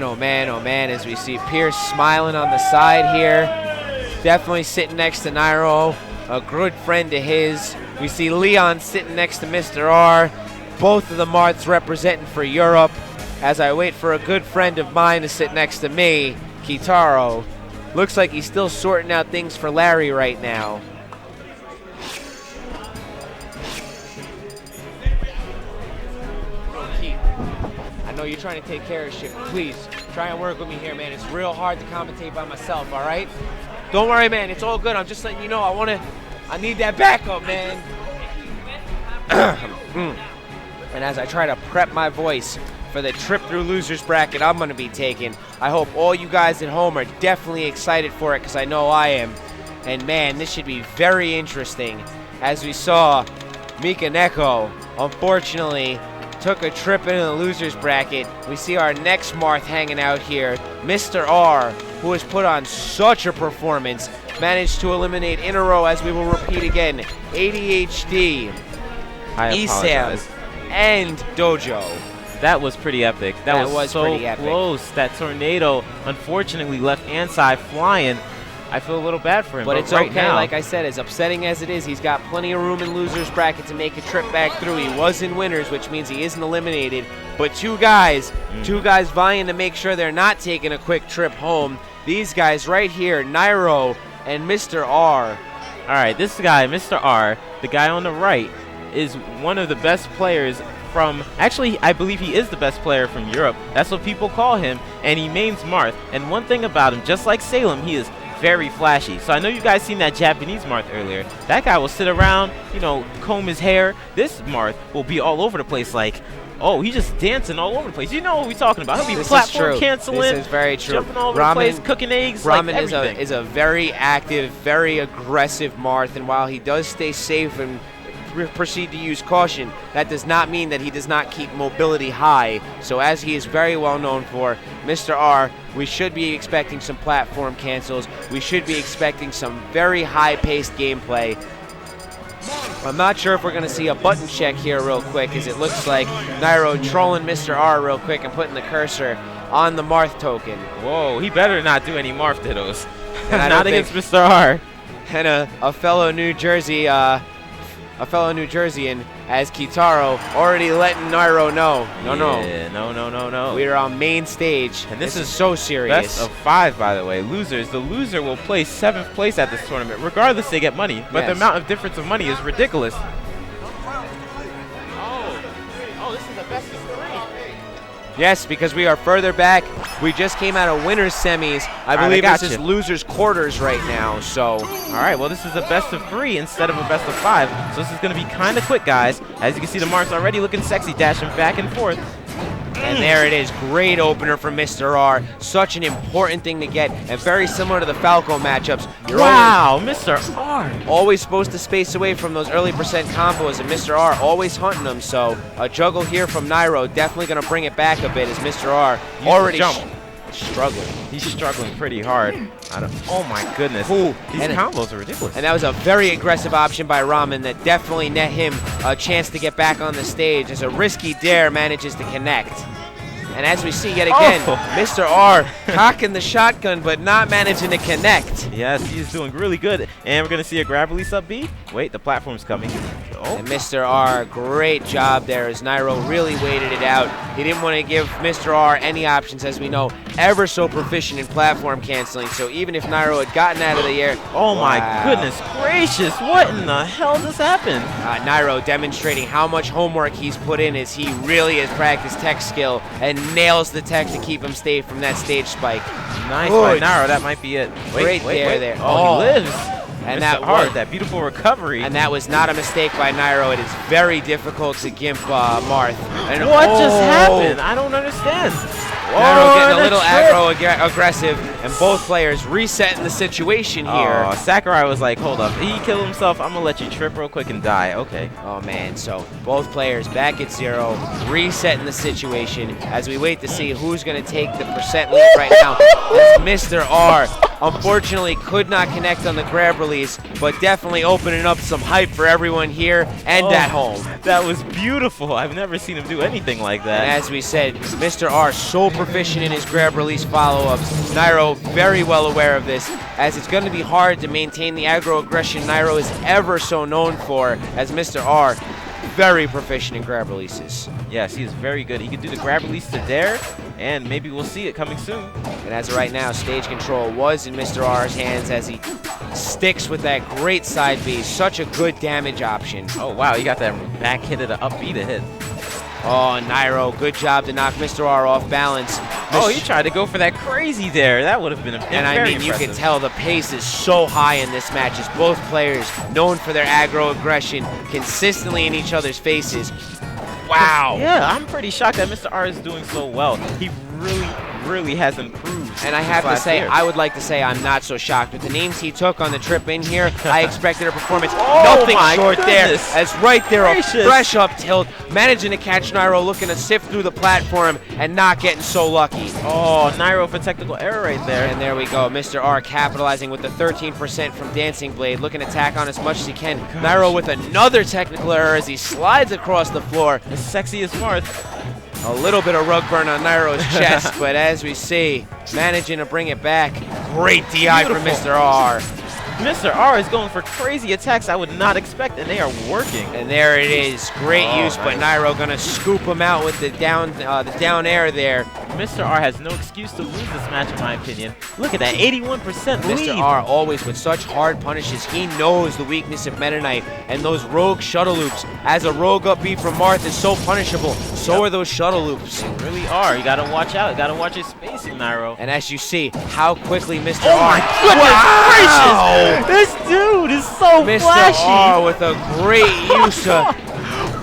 Oh man, as we see Pierce smiling on the side here. Definitely sitting next to Nairo, a good friend of his. We see Leon sitting next to Mr. R. Both of the Marths representing for Europe. As I wait for a good friend of mine to sit next to me, Kitaro. Looks like he's still sorting out things for Larry right now. I know you're trying to take care of shit, but please try and work with me here, man. It's real hard to commentate by myself, all right? Don't worry, man. It's all good. I'm just letting you know I need that backup, man. And as I try to prep my voice for the trip through losers bracket I'm going to be taking, I hope all you guys at home are definitely excited for it, because I know I am. And man, this should be very interesting. As we saw, Mika Neko, unfortunately, took a trip into the losers bracket. We see our next Marth hanging out here, Mr. R, who has put on such a performance, managed to eliminate in a row, as we will repeat again, ADHD, Esam, and Dojo. That was pretty epic. That was so pretty epic. Close. That tornado, unfortunately, left hand side flying. I feel a little bad for him. But it's right okay, now, like I said, as upsetting as it is, he's got plenty of room in losers bracket to make a trip back through. He was in winners, which means he isn't eliminated. But two guys vying to make sure they're not taking a quick trip home. These guys right here, Nairo and Mr. R. All right, this guy, Mr. R, the guy on the right, is one of the best players from, actually, I believe he is the best player from Europe. That's what people call him, and he mains Marth. And one thing about him, just like Salem, he is very flashy. So I know you guys seen that Japanese Marth earlier. That guy will sit around, you know, comb his hair. This Marth will be all over the place, like, oh, he's just dancing all over the place. You know what we're talking about. He'll be platform canceling. This is very true. Jumping all over the place, cooking eggs, Ramen like is a very active, very aggressive Marth, and while he does stay safe and proceed to use caution, that does not mean that he does not keep mobility high. So as he is very well known for, Mr. R, we should be expecting some platform cancels. We should be expecting some very high-paced gameplay. I'm not sure if we're going to see a button check here real quick, as it looks like Nairo trolling Mr. R real quick and putting the cursor on the Marth token. Whoa, he better not do any Marth dittos. And not against Mr. R. And a fellow New Jerseyan, as Kitaro, already letting Nairo know. No. We are on main stage, and this is so serious. Best of 5, by the way. Losers. The loser will play 7th place at this tournament. Regardless, they get money, but the amount of difference of money is ridiculous. Oh, this is the best of 3. Yes, because we are further back. We just came out of winners semis. I believe this is losers quarters right now. So, all right, well, this is a best of 3 instead of a best of 5. So this is going to be kind of quick, guys. As you can see, the Marths already looking sexy, dashing back and forth. And there it is. Great opener from Mr. R. Such an important thing to get, and very similar to the Falco matchups. Wow, Mr. R. Always supposed to space away from those early percent combos, and Mr. R always hunting them. So a juggle here from Nairo, definitely going to bring it back a bit, as Mr. R already struggling. He's struggling pretty hard. Oh my goodness. These combos are ridiculous. And that was a very aggressive option by Ramen that definitely net him a chance to get back on the stage, as a risky dare manages to connect. And as we see yet again, Mr. R cocking the shotgun but not managing to connect. Yes, he's doing really good. And we're going to see a grab release up B. Wait, the platform's coming. And Mr. R, great job there, as Nairo really waited it out. He didn't want to give Mr. R any options, as we know, ever so proficient in platform canceling. So even if Nairo had gotten out of the air. Oh my goodness gracious, what in the hell just happened? Nairo demonstrating how much homework he's put in, as he really has practiced tech skill and nails the tech to keep him safe from that stage spike. Nice by Nairo, that might be it. Wait. Oh, he lives. And that beautiful recovery. And that was not a mistake by Nairo. It is very difficult to gimp Marth. And what just happened? I don't understand. Nairo getting a little aggro aggressive, and both players resetting the situation here. Oh, Sakurai was like, hold up, he killed himself, I'm gonna let you trip real quick and die. Okay. Oh man, so both players back at 0, resetting the situation as we wait to see who's gonna take the percent lead right now. As Mr. R Unfortunately, could not connect on the grab release, but definitely opening up some hype for everyone here and at home. That was beautiful. I've never seen him do anything like that. And as we said, Mr. R so proficient in his grab release follow-ups. Nairo very well aware of this, as it's going to be hard to maintain the aggro aggression Nairo is ever so known for, as Mr. R very proficient in grab releases. Yes, he is very good. He can do the grab release to dare, and maybe we'll see it coming soon. And as of right now, stage control was in Mr. R's hands as he sticks with that great side B. Such a good damage option. Oh, wow, he got that back hit at an up B to hit. Oh, Nairo, good job to knock Mr. R off balance. Oh, he tried to go for that crazy dare. That would have been And I mean, you can tell the pace is so high in this match as both players, known for their aggro aggression, consistently in each other's faces. Wow. Yeah, I'm pretty shocked that Mr. R is doing so well. He really has improved. And I have to say, I would like to say I'm not so shocked. With the names he took on the trip in here, I expected a performance nothing short there. As right there, a fresh up tilt, managing to catch Nairo, looking to sift through the platform and not getting so lucky. Oh, Nairo for technical error right there. And there we go. Mr. R capitalizing with the 13% from Dancing Blade, looking to tack on as much as he can. Nairo with another technical error as he slides across the floor. As sexy as Marth. A little bit of rug burn on Nairo's chest, but as we see, managing to bring it back. Great DI from Mr. R. Mr. R is going for crazy attacks I would not expect, and they are working. And there it is. Great use, but Nairo gonna scoop him out with the down air there. Mr. R has no excuse to lose this match, in my opinion. Look at that, 81% lead. Mr. R always with such hard punishes. He knows the weakness of Metaknight and those rogue shuttle loops. As a rogue up B from Marth is so punishable, so are those shuttle loops. They really are. You gotta watch out. You gotta watch his spacing, Nairo. And as you see, how quickly Mr. Oh R. my goodness gracious! This dude is so flashy. Mr. R with a great use of.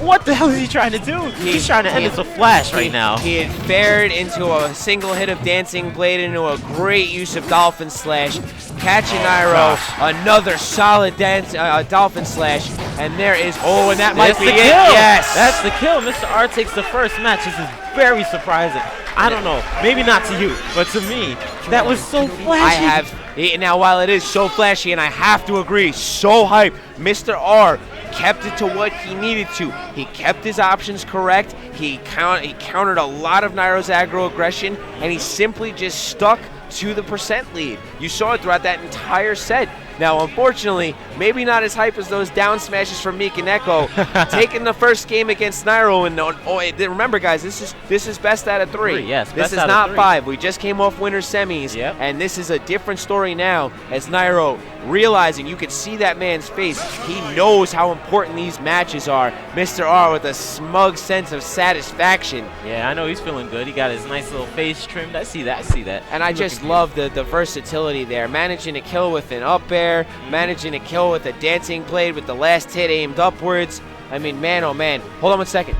What the hell is he trying to do? He's trying to end this with flash right now. He had fared into a single hit of Dancing Blade into a great use of Dolphin Slash. Catching Nairo, another solid Dolphin Slash, and there is, and that might be it. Yes! That's the kill. Mr. R takes the first match. This is very surprising. I don't know, maybe not to you, but to me, that was so flashy. Now while it is so flashy, and I have to agree, so hype, Mr. R kept it to what he needed to. He kept his options correct. He countered a lot of Nairo's aggro aggression, and he simply just stuck to the percent lead. You saw it throughout that entire set. Now, unfortunately, maybe not as hype as those down smashes from Meek and Echo. Taking the first game against Nairo, and remember, guys, this is best out of three. Yes, this is not 5. We just came off winner semis, and this is a different story now. As Nairo realizing, you could see that man's face. He knows how important these matches are. Mr. R with a smug sense of satisfaction. Yeah, I know he's feeling good. He got his nice little face trimmed. I see that. I see that. And I just love the versatility there. Managing to kill with an up air, managing to kill with a Dancing Blade with the last hit aimed upwards. I mean, man, oh man. Hold on 1 second.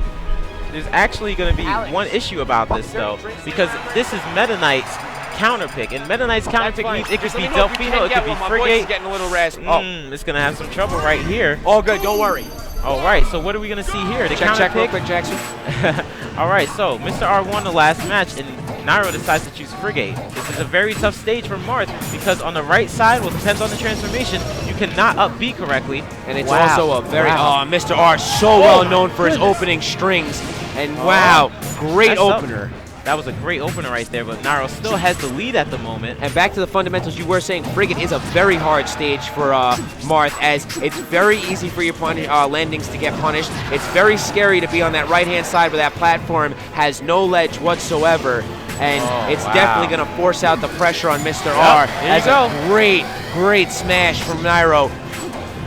There's actually going to be one issue about this, though, because this is Metaknight's counter pick, and Metaknight's counter pick means it could be Delfino, it could be Frigate. Getting a little raspy. It's going to have some trouble right here. All good, don't worry. All right, so what are we going to see here? The counter check pick? real quick, Jackson. All right, so Mr. R won the last match, and Nairo decides to choose Frigate. This is a very tough stage for Marth, because on the right side, well, it depends on the transformation, you cannot up B correctly. And it's also a very, Mr. R so well known for his opening strings. And great opener. That was a great opener right there, but Nairo still has the lead at the moment. And back to the fundamentals, you were saying Frigate is a very hard stage for Marth, as it's very easy for your landings to get punished. It's very scary to be on that right-hand side where that platform has no ledge whatsoever. And it's definitely going to force out the pressure on Mr. R. As a great smash from Nairo.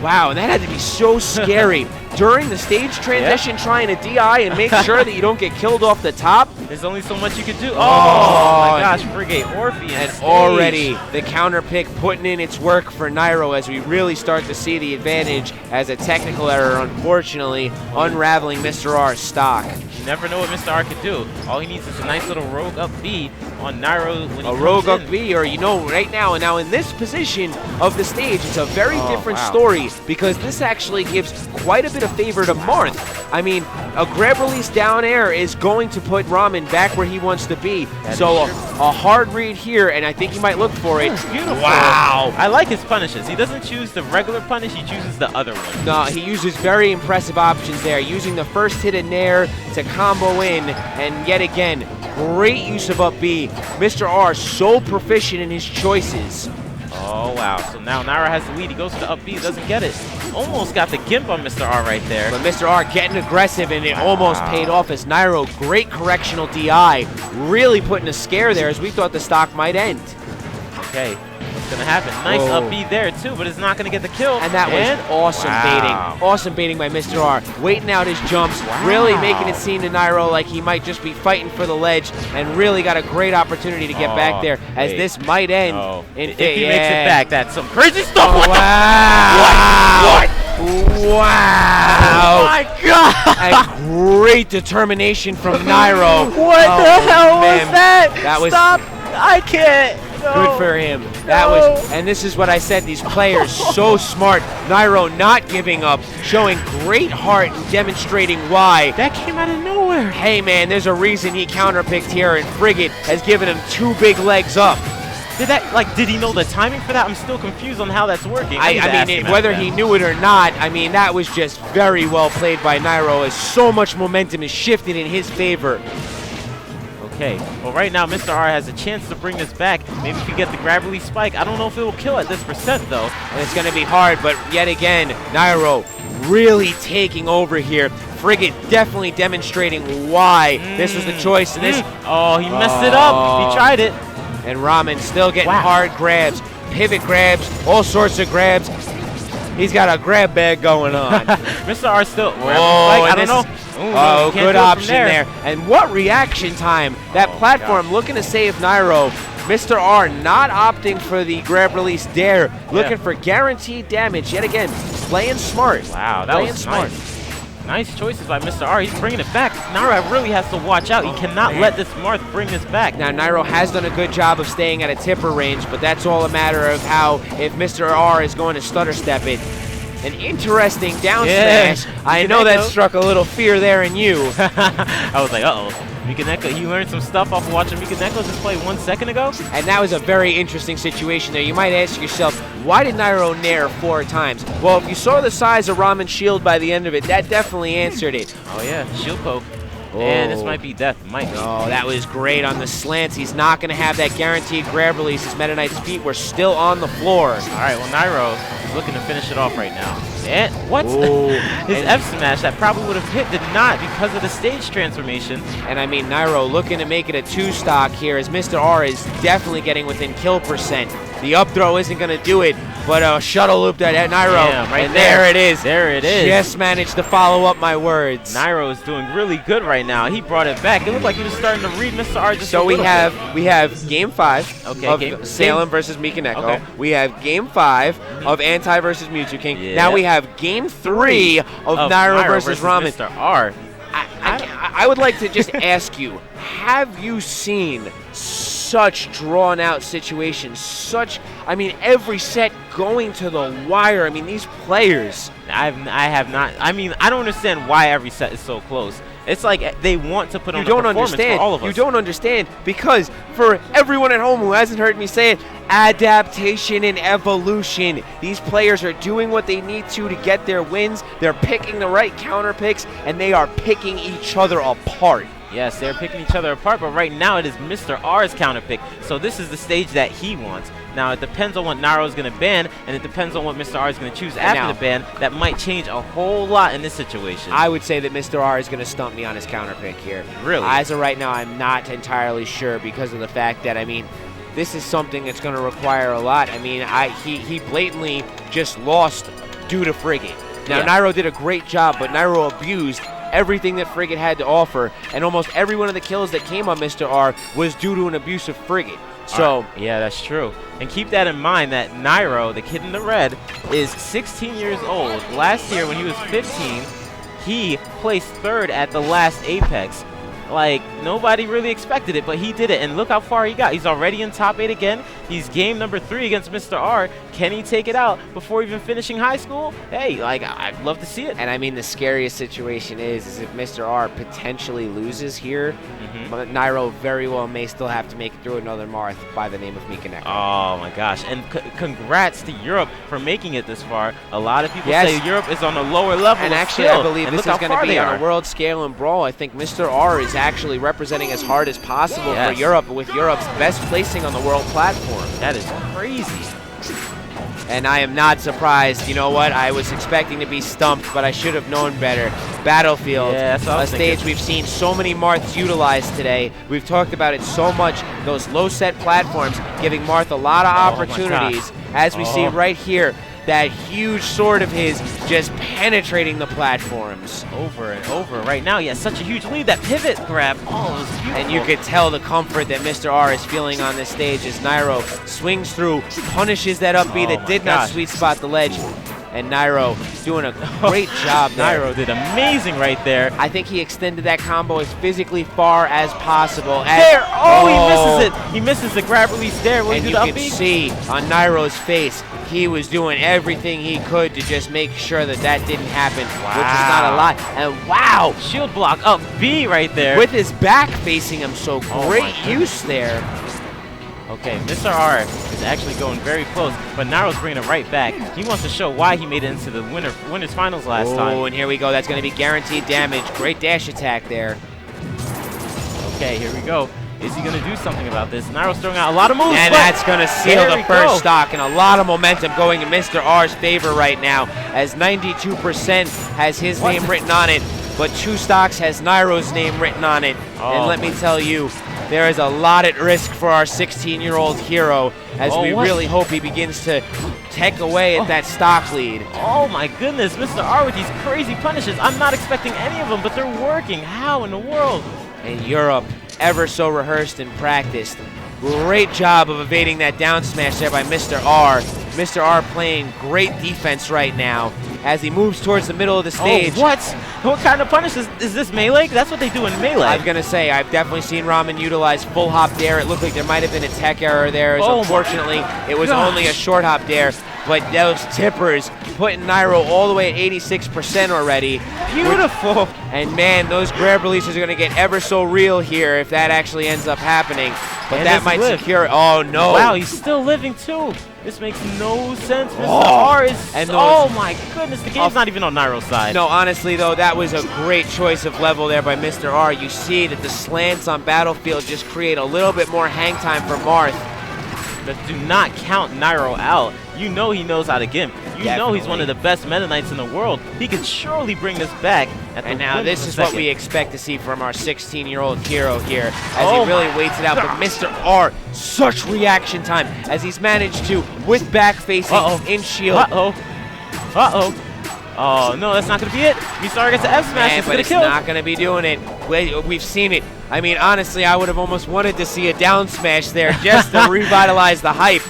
Wow, and that had to be so scary. During the stage transition, trying to DI and make sure that you don't get killed off the top. There's only so much you can do. Oh my gosh, Frigate, Orpheon. And already the counter pick putting in its work for Nairo as we really start to see the advantage as a technical error, unfortunately, unraveling Mr. R's stock. You never know what Mr. R could do. All he needs is a nice little rogue up B on Nairo when he comes rogue in. up B, or right now, and now in this position of the stage, it's a very different story, because this actually gives quite a bit of a favor to Marth. I mean, a grab release down air is going to put Ramen back where he wants to be. So a hard read here, and I think he might look for it. Beautiful. Wow. I like his punishes. He doesn't choose the regular punish, he chooses the other one. No, he uses very impressive options there, using the first hit in Nair to combo in, and yet again, great use of up B. Mr. R so proficient in his choices. Oh, wow. So now Nairo has the lead. He goes to the up B, doesn't get it. Almost got the gimp on Mr. R right there. But Mr. R getting aggressive, and it almost paid off as Nairo, great correctional DI, really putting a scare there as we thought the stock might end. Okay, what's going to happen? Nice up B there, too, but it's not going to get the kill. And that was awesome baiting. Awesome baiting by Mr. R. Waiting out his jumps, really making it seem to Nairo like he might just be fighting for the ledge, and really got a great opportunity to get back there, as this might end. If he makes it back, that's some crazy stuff. Oh, wow. What? Wow. Oh, my God. And great determination from Nairo. What the hell was that? That was... Stop. I can't. No. Good for him. That was, and this is what I said, these players so smart. Nairo not giving up, showing great heart and demonstrating why. That came out of nowhere. Hey man, there's a reason he counterpicked here, and Frigate has given him 2 big legs up. Did he know the timing for that? I'm still confused on how that's working. I mean, whether he knew it or not, I mean, that was just very well played by Nairo, as so much momentum is shifted in his favor. Okay, well right now Mr. R has a chance to bring this back. Maybe if you get the grab release spike. I don't know if it will kill at this percent though. And it's going to be hard, but yet again, Nairo really taking over here. Frigate definitely demonstrating why this was the choice. And this, oh, he messed it up. He tried it. And Ramen still getting hard grabs, pivot grabs, all sorts of grabs. He's got a grab bag going on. Mr. R still, I don't know. Oh, good option there. And what reaction time. That platform looking to save Nairo. Mr. R not opting for the grab release dare, looking for guaranteed damage. Yet again, playing smart. Wow, that was smart. Nice choices by Mr. R. He's bringing it back. Nairo really has to watch out. He cannot let this Marth bring this back. Now, Nairo has done a good job of staying at a tipper range, but that's all a matter of how, if Mr. R is going to stutter step it. An interesting down smash. I know that struck a little fear there in you. I was like, uh-oh. Mikaneko, he learned some stuff off of watching Mikaneko just play 1 second ago. And that was a very interesting situation there. You might ask yourself, why did Nairo nair 4 times? Well, if you saw the size of Ramen's shield by the end of it, that definitely answered it. Oh yeah, shield poke. And this might be death. Oh, that was great on the slants. He's not going to have that guaranteed grab release. His Meta Knight's feet were still on the floor. All right, well, Nairo is looking to finish it off right now. And what? His F smash that probably would have hit did not because of the stage transformation. And I mean, Nairo looking to make it a 2-stock here, as Mr. R is definitely getting within kill percent. The up throw isn't going to do it, but a shuttle loop that at Nairo. Damn, right and there it is. There it is. Just managed to follow up my words. Nairo is doing really good right now. He brought it back. It looked like he was starting to read Mr. R just so a we little have bit. game 5 of Salem versus Mikaneko. Okay. We have game 5 of Anti versus Mewtwo King. Now we have game 3 of Nairo versus Ramen. Mr. R. I would like to just ask you, have you seen such drawn out situations, I mean, every set going to the wire? I mean, these players. I have not. I mean, I don't understand why every set is so close. It's like they want to put on a performance for all of us. You don't understand, because for everyone at home who hasn't heard me say it, adaptation and evolution. These players are doing what they need to get their wins. They're picking the right counter picks, and they are picking each other apart. Yes, they're picking each other apart, but right now it is Mr. R's counter pick. So this is the stage that he wants. Now, it depends on what Nairo is going to ban, and it depends on what Mr. R is going to choose after the ban. That might change a whole lot in this situation. I would say that Mr. R is going to stump me on his counter pick here. Really? As of right now, I'm not entirely sure, because of the fact that, I mean, this is something that's going to require a lot. I mean, he blatantly just lost due to Frigate. Now, Nairo did a great job, but Nairo abused everything that Frigate had to offer, and almost every one of the kills that came on Mr. R was due to an abuse of Frigate. So yeah, that's true. And keep that in mind that Nairo, the kid in the red, is 16 years old. Last year, when he was 15, he placed 3rd at the last Apex. Like, nobody really expected it, but he did it. And look how far he got. He's already in top 8 again. He's game number 3 against Mr. R. Can he take it out before even finishing high school? Hey, like, I'd love to see it. And I mean, the scariest situation is if Mr. R potentially loses here, Nairo very well may still have to make it through another Marth by the name of Metaknight. Oh my gosh, and congrats to Europe for making it this far. A lot of people say Europe is on a lower level and actually skill, I believe this is going to be on a world scale in Brawl. I think Mr. R is actually representing as hard as possible for Europe, with Europe's best placing on the world platform. That is crazy. And I am not surprised. You know what? I was expecting to be stumped, but I should have known better. Battlefield, a stage we've seen so many Marths utilized today. We've talked about it so much. Those low set platforms giving Marth a lot of opportunities. As we see right here, that huge sword of his just penetrating the platforms. Over and over. Right now, he has such a huge lead. That pivot grab, oh, it was beautiful. And you could tell the comfort that Mr. R is feeling on this stage as Nairo swings through, punishes that up B that did not sweet spot the ledge. And Nairo doing a great job there. Nairo did amazing right there. I think he extended that combo as physically far as possible. There! Oh, he misses it! He misses the grab release there. And you can see on Nairo's face, he was doing everything he could to just make sure that that didn't happen, which is not a lot. And wow! Shield block up B right there. With his back facing him, so great use there. Okay, Mr. R is actually going very close, but Nairo's bringing it right back. He wants to show why he made it into the winners finals last time. Oh, and here we go. That's going to be guaranteed damage. Great dash attack there. Okay, here we go. Is he going to do something about this? Nairo's throwing out a lot of moves. And that's going to seal the first stock, and a lot of momentum going in Mr. R's favor right now, as 92% has his name written on it, but 2 stocks has Nairo's name written on it. And let me tell you, there is a lot at risk for our 16-year-old hero, as we really hope he begins to take away at that stock lead. Oh my goodness, Mr. R with these crazy punishes. I'm not expecting any of them, but they're working. How in the world? And Europe, ever so rehearsed and practiced. Great job of evading that down smash there by Mr. R. Mr. R playing great defense right now as he moves towards the middle of the stage. Oh, what? What kind of punish is this melee? That's what they do in melee. I was going to say, I've definitely seen Ramen utilize full hop dare. It looked like there might have been a tech error there. Unfortunately, it was only a short hop dare. But those tippers putting Nairo all the way at 86% already. Beautiful. And man, those grab releases are going to get ever so real here if that actually ends up happening. But that might secure. Oh no. Wow, he's still living too. This makes no sense. Mr. R is. Oh my goodness, the game's not even on Nairo's side. No, honestly though, that was a great choice of level there by Mr. R. You see that the slants on Battlefield just create a little bit more hang time for Marth. But do not count Nairo out. You know he knows how to gimp. You know he's one of the best Metaknights in the world. He could surely bring this back. And now this is what we expect to see from our 16-year-old hero here, as he really waits it out. But Mr. R, such reaction time as he's managed to, with back facing in shield. Oh, no, that's not going to be it. Mr. R gets the F smash. But it's not going to be doing it. We've seen it. I mean, honestly, I would have almost wanted to see a down smash there just to revitalize the hype.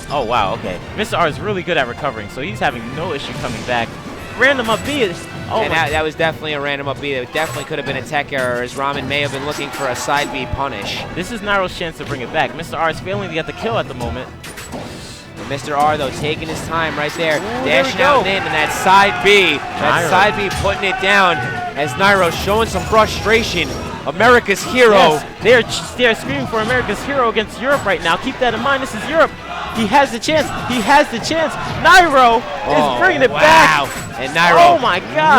Oh, wow, okay. Mr. R is really good at recovering, so he's having no issue coming back. Random up B is... and that was definitely a random up B. It definitely could have been a tech error, as Ramen may have been looking for a side B punish. This is Nairo's chance to bring it back. Mr. R is failing to get the kill at the moment. Mr. R, though, taking his time right there, dashing out and in, and that side B, side B putting it down, as Nairo showing some frustration. America's hero. Yes, they're screaming for America's hero against Europe right now. Keep that in mind. This is Europe. He has the chance. He has the chance. Nairo is bringing it back. And Nairo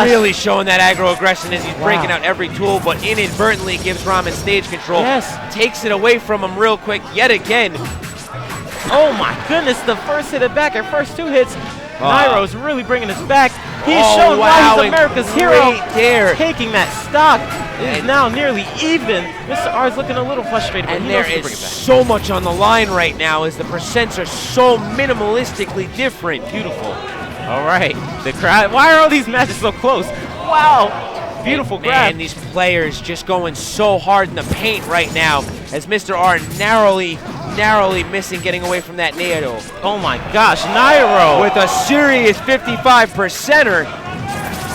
really showing that aggro aggression as he's breaking out every tool, but inadvertently gives Ramen stage control. Takes it away from him real quick yet again. Oh my goodness, the first hit it back, our first 2 hits. Nairo's really bringing us back. He's showing why he's America's hero. Taking that stock. It is now nearly even. Mr. R is looking a little frustrated, but he knows to bring it back. So much on the line right now as the percents are so minimalistically different. Beautiful. All right, the crowd. Why are all these matches so close? Wow. Beautiful grab. Man, these players just going so hard in the paint right now as Mr. R narrowly missing getting away from that Nairo. Oh my gosh, Nairo! With a serious 55%er.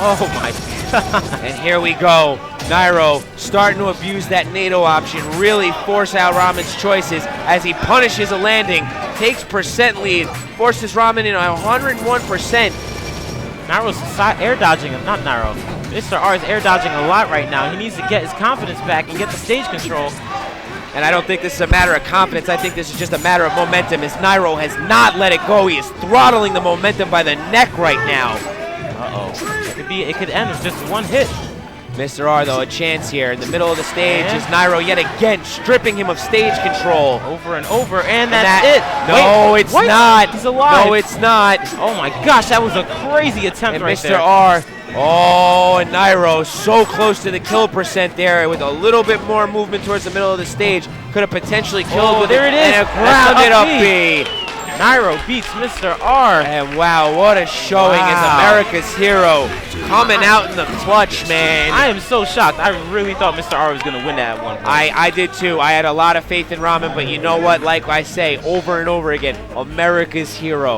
Oh my And here we go. Nairo starting to abuse that NATO option, really force out Ramen's choices as he punishes a landing, takes percent lead, forces Ramen in 101%. Nairo's air dodging him, not Nairo. Mr. R is air dodging a lot right now. He needs to get his confidence back and get the stage control. And I don't think this is a matter of confidence. I think this is just a matter of momentum, as Nairo has not let it go. He is throttling the momentum by the neck right now. It could end with just one hit. Mr. R, though, a chance here in the middle of the stage is Nairo yet again stripping him of stage control. Over and over, and that's it. No, it's not. He's alive. No, it's not. Oh my gosh, that was a crazy attempt And right Mr. there. R, oh, and Nairo so close to the kill percent there with a little bit more movement towards the middle of the stage. Could have potentially killed with there it is. And a grounded up B. Nairo beats Mr. R. And wow, what a showing as America's hero coming out in the clutch, man. I am so shocked. I really thought Mr. R was going to win that at one point. I did too. I had a lot of faith in Ramen, but you know what? Like I say over and over again, America's hero.